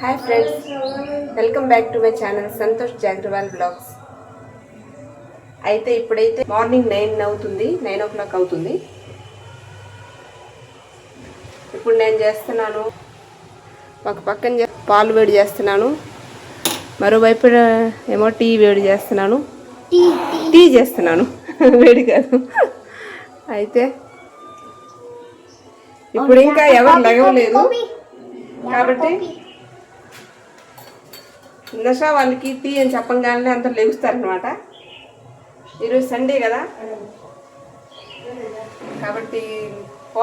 Hi friends, welcome back to my channel Santosh Jagrawal vlogs. అయితే ఇప్పుడైతే morning 9 అవుతుంది, 9 o'clock అవుతుంది. ఇప్పుడు నేను చేస్తున్నాను, ఒక పక్కన పాలు వేడి చేస్తున్నాను, మరోవైపు ఏమో టీ వేడి చేస్తున్నాను. టీ చేస్తున్నాను వేడి కాదు. అయితే ఇప్పుడు ఇంకా ఎవరు లెగవలేదు కాబట్టి నషా వాళ్ళకి టీ అని చెప్పగానే అంతా లెగుస్తారనమాట. ఈరోజు సండే కదా, కాబట్టి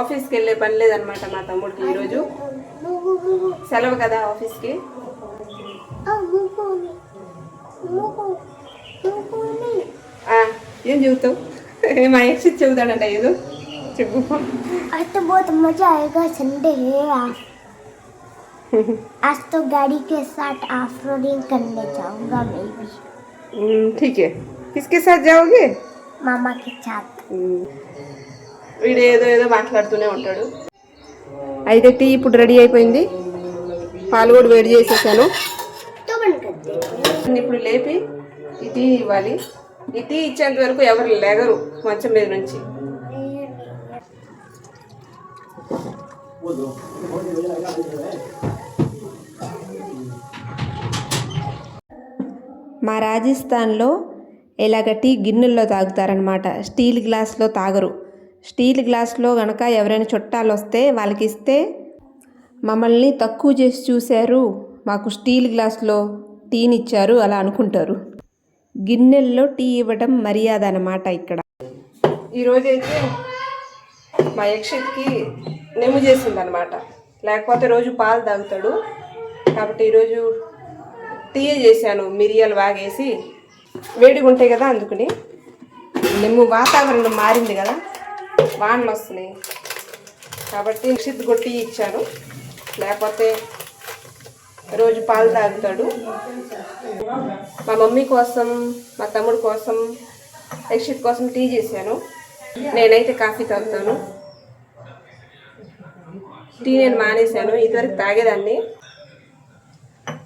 ఆఫీస్కి వెళ్ళే పని లేదనమాట. మా తమ్ముడికి ఈరోజు సెలవు కదా ఆఫీస్కి. ఏం చెబుతావు? మా ఎక్సిట్ చెబుతాడంట. ఏదో చెప్పు. आज तो गाड़ी के साथ ऑफ रोडिंग करने जाऊंगा मैं भी. ठीक है. किसके साथ जाओगे? मामा के साथ. వీడు ఏదో ఏదో మాట్లాడుతూనే ఉంటాడు. అయితే టీ ఇప్పుడు రెడీ అయిపోయింది, పాలు కూడా వేడి చేసేసాను. ఇప్పుడు లేపి ఈ టీ ఇవ్వాలి. ఈ టీ ఇచ్చేంత వరకు ఎవరు లేగరు మంచం మీద నుంచి. మా రాజస్థాన్లో ఇలాగ టీ గిన్నెల్లో తాగుతారనమాట, స్టీల్ గ్లాస్లో తాగరు. స్టీల్ గ్లాస్లో కనుక ఎవరైనా చుట్టాలు వస్తే వాళ్ళకి ఇస్తే మమ్మల్ని తక్కువ చేసి చూశారు, మాకు స్టీల్ గ్లాస్లో టీని ఇచ్చారు అలా అనుకుంటారు. గిన్నెల్లో టీ ఇవ్వడం మర్యాద అన్నమాట ఇక్కడ. ఈరోజైతే మా యక్షిత్కి నెమ్ము చేసిందనమాట, లేకపోతే రోజు పాలు తాగుతాడు. కాబట్టి ఈరోజు టీ చేశాను, మిరియాలు బాగేసి. వేడిగా ఉంటాయి కదా, అందుకని. నెమ్ము వాతావరణం మారింది కదా, వానలు వస్తున్నాయి కాబట్టి యక్షిత్ టీ ఇచ్చాను, లేకపోతే రోజు పాలు తాగుతాడు. మా మమ్మీ కోసం, మా తమ్ముడు కోసం, యక్షిత్ కోసం టీ చేశాను. నేనైతే కాఫీ తాగుతాను. టీ నేను మానేశాను, ఇదివరకు తాగేదాన్ని,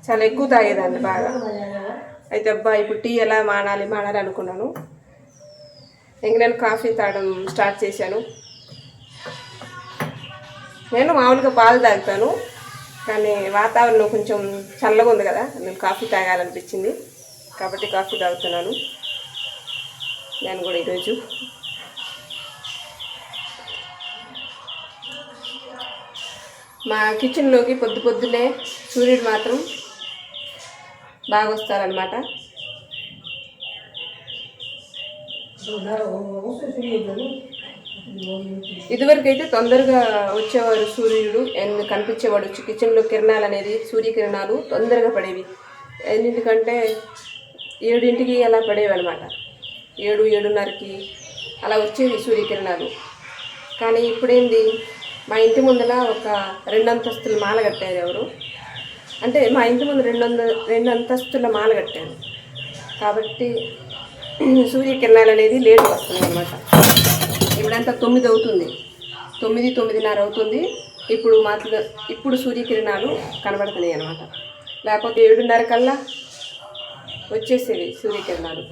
చాలా ఎక్కువ తాగేదాన్ని బాగా. అయితే అబ్బా ఇప్పుడు టీ ఎలా మానాలి అనుకున్నాను. ఇంక నేను కాఫీ తాగడం స్టార్ట్ చేశాను. నేను మామూలుగా పాలు తాగుతాను, కానీ వాతావరణం కొంచెం చల్లగా ఉంది కదా, నేను కాఫీ తాగాలనిపించింది కాబట్టి కాఫీ తాగుతున్నాను నేను కూడా ఈరోజు. మా కిచెన్లోకి పొద్దున్నే సూర్యుడు మాత్రం బాగా వస్తారనమాట. ఇదివరకు అయితే తొందరగా వచ్చేవారు సూర్యుడు, కనిపించేవాడు. కిచెన్లో కిరణాలు అనేది, సూర్యకిరణాలు తొందరగా పడేవి. ఎందుకంటే 7 అలా పడేవి అనమాట, 7:30కి అలా వచ్చేవి సూర్యకిరణాలు. కానీ ఇప్పుడేంది, మా ఇంటి ముందర ఒక 2 అంతస్తుల మాల కట్టారు ఎవరు, అంటే మా ఇంటి ముందు 2 అంతస్తుల మాల కట్టారు కాబట్టి సూర్యకిరణాలు అనేది లేటు వస్తుంది అనమాట. ఇప్పుడంతా 9 అవుతుంది, 9:30 అవుతుంది. ఇప్పుడు సూర్యకిరణాలు కనబడుతున్నాయి అనమాట. లేకపోతే 7:30 కల్లా వచ్చేసేవి సూర్యకిరణాలు.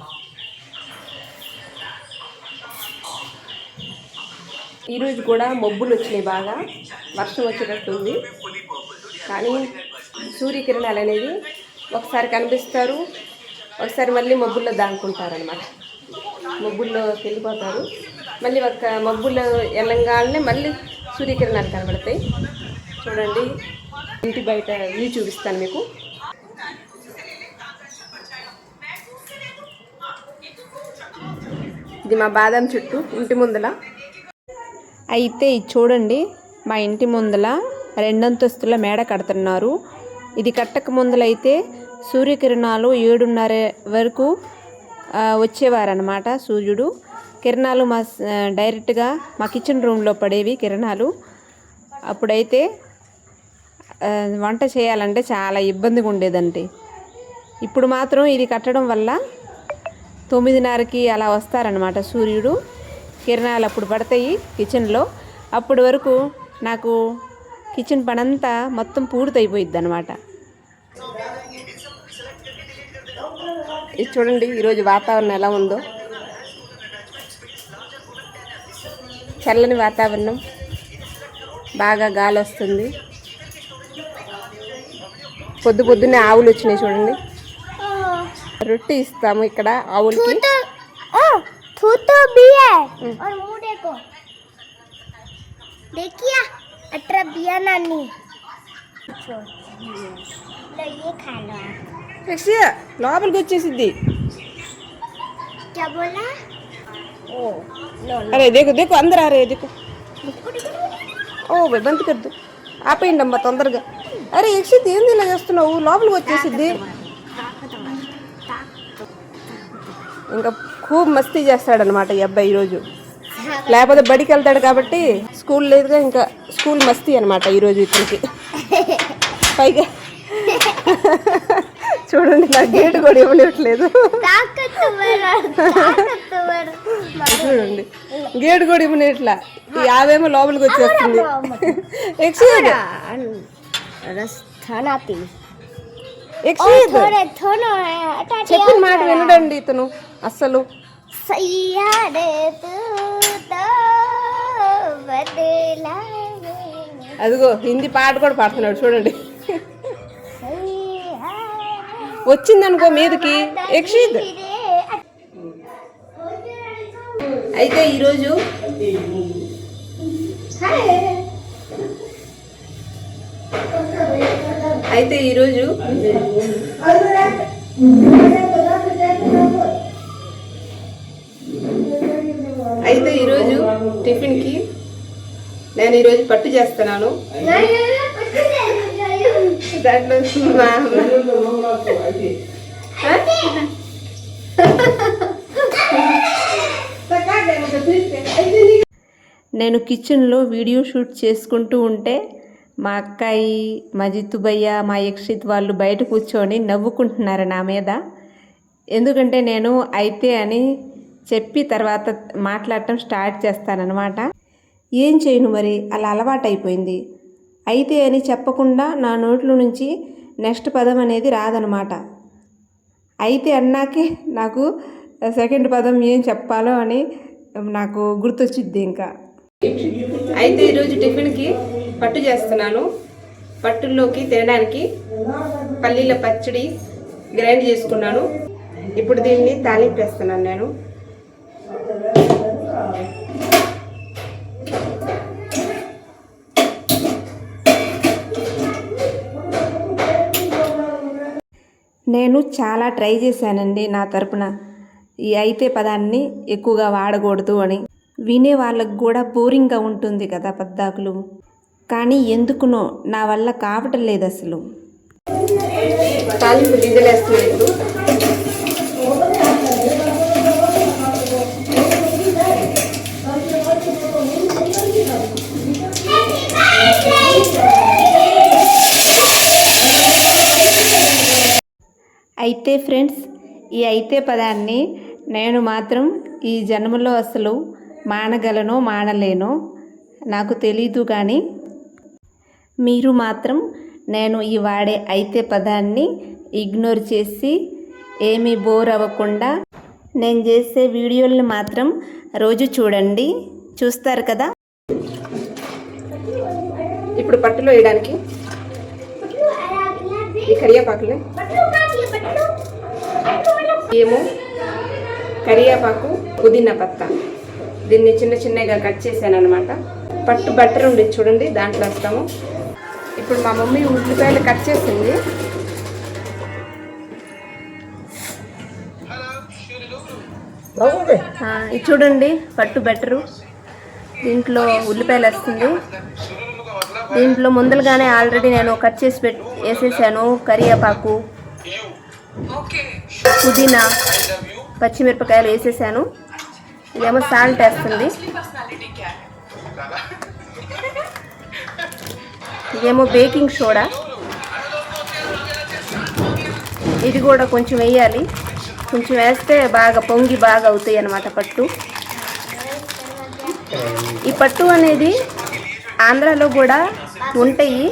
ఈరోజు కూడా మబ్బులు వచ్చినాయి, బాగా వర్షం వచ్చేటట్టుంది. కానీ సూర్యకిరణాలు అనేది ఒకసారి కనిపిస్తారు, ఒకసారి మళ్ళీ మబ్బుల్లో దాక్కుంటారనమాట. మబ్బుల్లో వెళ్ళిపోతారు, మళ్ళీ ఒక మబ్బుల్లో వెళ్ళంగానే మళ్ళీ సూర్యకిరణాలు కనబడతాయి. చూడండి, ఇంటి బయట వ్యూ చూపిస్తాను మీకు. ఇది మా బాదం చెట్టు ఇంటి ముందల. అయితే ఇది చూడండి, మా ఇంటి ముందల 2 అంతస్తుల మేడ కడుతున్నారు. ఇది కట్టక ముందలైతే సూర్యకిరణాలు 7:30 వరకు వచ్చేవారనమాట. సూర్యుడు కిరణాలు డైరెక్ట్గా మా కిచెన్ రూమ్లో పడేవి కిరణాలు. అప్పుడైతే వంట చేయాలంటే చాలా ఇబ్బందిగా ఉండేదండి. ఇప్పుడు మాత్రం ఇది కట్టడం వల్ల 9:30కి అలా వస్తారనమాట సూర్యుడు. కిరణాలు అప్పుడు పడతాయి కిచెన్లో. అప్పటి వరకు నాకు కిచెన్ పనంతా మొత్తం పూర్తయిపోయిద్ది అనమాట. ఇది చూడండి ఈరోజు వాతావరణం ఎలా ఉందో. చల్లని వాతావరణం, బాగా గాలి వస్తుంది. పొద్దున్నే ఆవులు వచ్చినాయి చూడండి. రొట్టె ఇస్తాము ఇక్కడ ఆవులకి. तो भी है और मुंह देखो, देखिए अठारह बिया नानी लो ये खा लो आप। లోపలికి వచ్చేసిద్ది. क्या बोला? ओ लो लो అరే దేకు దేకు అందరు అరే దేకు. ఓ బంద్ కద్దు, ఆపేయండి అమ్మా తొందరగా. అరే యక్షిత్ ఏంది ఇలా చేస్తున్నావు, లోపలికి వచ్చేసిద్ది. ఇంకా खूब మస్తీ చేస్తాడనమాట ఈ అబ్బాయి ఈరోజు. లేకపోతే బడికి వెళ్తాడు కాబట్టి స్కూల్ లేదుగా, ఇంకా స్కూల్ మస్తీ అనమాట ఈరోజు ఇతనికి. పైగా చూడండి నా గేటు కూడా ఇవ్వనివ్వట్లేదు. చూడండి గేటు కూడా ఇవ్వనిట్లా, ఈ ఆవేమో లోపలికి వచ్చేస్తుంది. చెప్పిన మాట వినడండి ఇతను అస్సలు. అదిగో హిందీ పాట కూడా పాడుతున్నాడు చూడండి. వచ్చిందనుకో మీదకి యక్షిత్. అయితే ఈరోజు టిఫిన్కి నేను ఈరోజు పట్టు చేస్తున్నాను. దాంట్లో నేను కిచెన్లో వీడియో షూట్ చేసుకుంటూ ఉంటే మా అక్కాయి, మా జిత్తుబయ్య, మా యక్షిత్ వాళ్ళు బయట కూర్చొని నవ్వుకుంటున్నారు నా మీద. ఎందుకంటే నేను అయితే అని చెప్పి తర్వాత మాట్లాడటం స్టార్ట్ చేస్తానన్నమాట. ఏం చేయను మరి, అలా అలవాటైపోయింది. అయితే అని చెప్పకుండా నా నోట్లో నుంచి నెక్స్ట్ పదం అనేది రాదనమాట. అయితే అన్నాకే నాకు సెకండ్ పదం ఏం చెప్పాలో అని నాకు గుర్తొచ్చిద్ది. ఇంకా అయితే ఈరోజు టిఫిన్కి పట్టు చేస్తున్నాను. పట్టుల్లోకి తినడానికి పల్లీల పచ్చడి గ్రైండ్ చేసుకున్నాను. ఇప్పుడు దీన్ని తాలింపు వేస్తున్నాను నేను. నేను చాలా ట్రై చేశానండి నా తరపున ఈ అయితే పదాన్ని ఎక్కువగా వాడకూడదు అని. వినే వాళ్ళకు కూడా బోరింగ్గా ఉంటుంది కదా పద్దాకులు. కానీ ఎందుకునో నా వల్ల కావటం లేదు అసలు. తాలింపు గింజలు వేస్తున్నాను ఇప్పుడు. అయితే ఫ్రెండ్స్, ఈ అయితే పదాన్ని నేను మాత్రం ఈ జన్మలో అసలు మానగలనో మానలేనో నాకు తెలీదు. కానీ మీరు మాత్రం నేను ఈ వాడే అయితే పదాన్ని ఇగ్నోర్ చేసి ఏమీ బోర్ అవ్వకుండా నేను చేసే వీడియోలను మాత్రం రోజు చూడండి. చూస్తారు కదా. ఇప్పుడు పట్టులో వేయడానికి ఈ కరివేపాకుని ఏమో కరివేపాకు, పుదీనా పత్త, దీన్ని చిన్న చిన్నగా కట్ చేశాను అనమాట. పట్టు బట్టర్ ఉండేది చూడండి, దాంట్లో వేస్తాము. ఇప్పుడు మా మమ్మీ ఉల్లిపాయలు కట్ చేసింది. ఇది చూడండి పట్టు బెటరు. దీంట్లో ఉల్లిపాయలు వేస్తుంది. దీంట్లో ముందలుగానే ఆల్రెడీ నేను కట్ చేసి వేసేసాను కరివేపాకు, పుదీనా, పచ్చిమిరపకాయలు వేసేసాను. ఇదేమో సాల్ట్ వేస్తుంది. ఇదేమో బేకింగ్ సోడా, ఇది కూడా కొంచెం వేయాలి. కొంచెం వేస్తే బాగా పొంగి బాగా అవుతాయి అన్నమాట పట్టు. ఈ పట్టు అనేది ఆంధ్రాలో కూడా ఉంటాయి.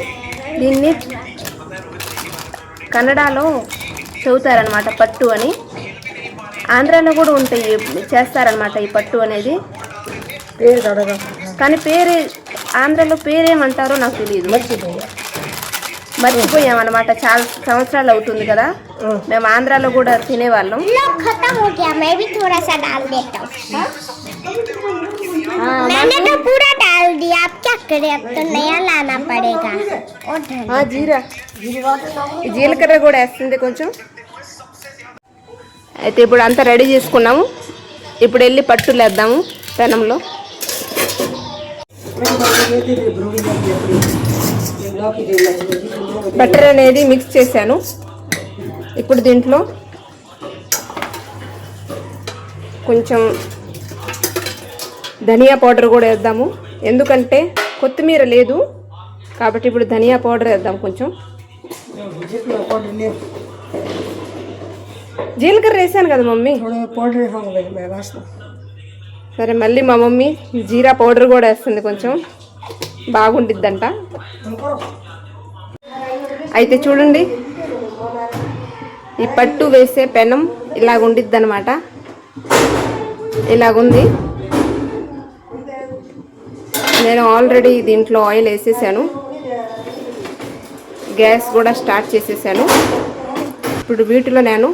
దీన్ని కన్నడలో చెబుతారనమాట పట్టు అని. ఆంధ్రాలో కూడా ఉంటాయి, చేస్తారనమాట ఈ పట్టు అనేది. పేరు కడగా కానీ పేరు ఆంధ్రాలో పేరేమంటారో నాకు తెలియదు, మర్చిపోయామన్నమాట. చాలా సంవత్సరాలు అవుతుంది కదా, మేము ఆంధ్రాలో కూడా తినేవాళ్ళం. लोग खत्म हो गया, मैं भी थोड़ा सा डाल देता हूँ. मैंने तो पूरा डाल दिया, आप क्या करें, अब तो नया लाना पड़ेगा. और धनिया. జీరా, ఈ జీలకర్ర కూడా వేస్తుంది కొంచెం. అయితే ఇప్పుడు అంతా రెడీ చేసుకున్నాము. ఇప్పుడు వెళ్ళి పట్టులు వేద్దాము పెనంలో. బటర్ అనేది మిక్స్ చేశాను. ఇప్పుడు దీంట్లో కొంచెం ధనియా పౌడర్ కూడా వేద్దాము, ఎందుకంటే కొత్తిమీర లేదు కాబట్టి ఇప్పుడు ధనియా పౌడర్ వేద్దాం కొంచెం. జీలకర్ర వేసాను కదా మమ్మీ. సరే, మళ్ళీ మా మమ్మీ జీరా పౌడర్ కూడా వేస్తుంది, కొంచెం బాగుండిద్దంట. అయితే చూడండి, ఈ పట్టు వేసే పెనం ఇలాగ ఉండిద్ది అనమాట. ఇలాగుంది. నేను ఆల్రెడీ దీంట్లో ఆయిల్ వేసేసాను, గ్యాస్ కూడా స్టార్ట్ చేసేసాను. ఇప్పుడు వీటిలో నేను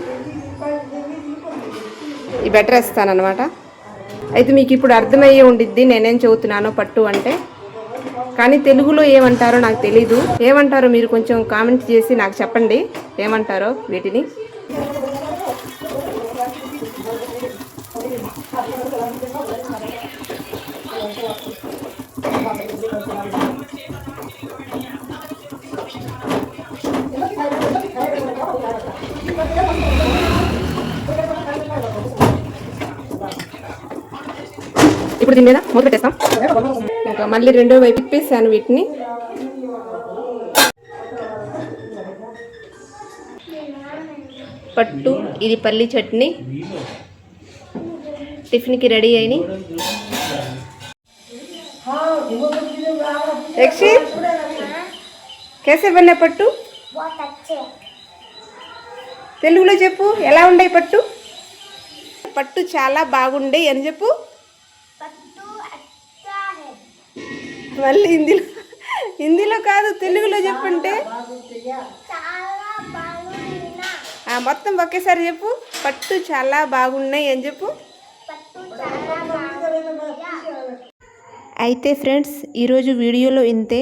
ఈ బెటర్ వేస్తాను అనమాట. అయితే మీకు ఇప్పుడు అర్థమయ్యే ఉండిద్ది నేనేం చెబుతున్నానో పట్టు అంటే. కానీ తెలుగులో ఏమంటారో నాకు తెలీదు. ఏమంటారో మీరు కొంచెం కామెంట్ చేసి నాకు చెప్పండి ఏమంటారో వీటిని. ఇప్పుడు దీని మీద మూత పెట్టేస్తాం. ఇంకా మళ్ళీ రెండో వైపు తిప్పేసాను వీటిని. పట్టు, ఇది పల్లి చట్నీ టిఫిన్కి రెడీ అయిన. యక్షిత్, कैसे बने పట్టు? बहुत अच्छे. తెలుగులో చెప్పు, ఎలా ఉండే పట్టు? పట్టు చాలా బాగుండే అని చెప్పు. पट्टू अच्छा है. మళ్ళీ హిందీలో కాదు, తెలుగులో చెప్పంటే. చాలా బాగుందినా. మొత్తం ఒకేసారి చెప్పు. పట్టు చాలా బాగున్నాయి అని చెప్పు. పట్టు చాలా బాగుంది. అయితే ఫ్రెండ్స్, ఈరోజు వీడియోలో ఇంతే.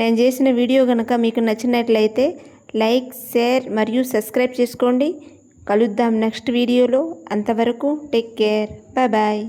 నేను చేసిన వీడియో కనుక మీకు నచ్చినట్లయితే లైక్, షేర్ మరియు సబ్స్క్రైబ్ చేసుకోండి. కలుద్దాం నెక్స్ట్ వీడియోలో. అంతవరకు టేక్ కేర్, బాయ్ బాయ్.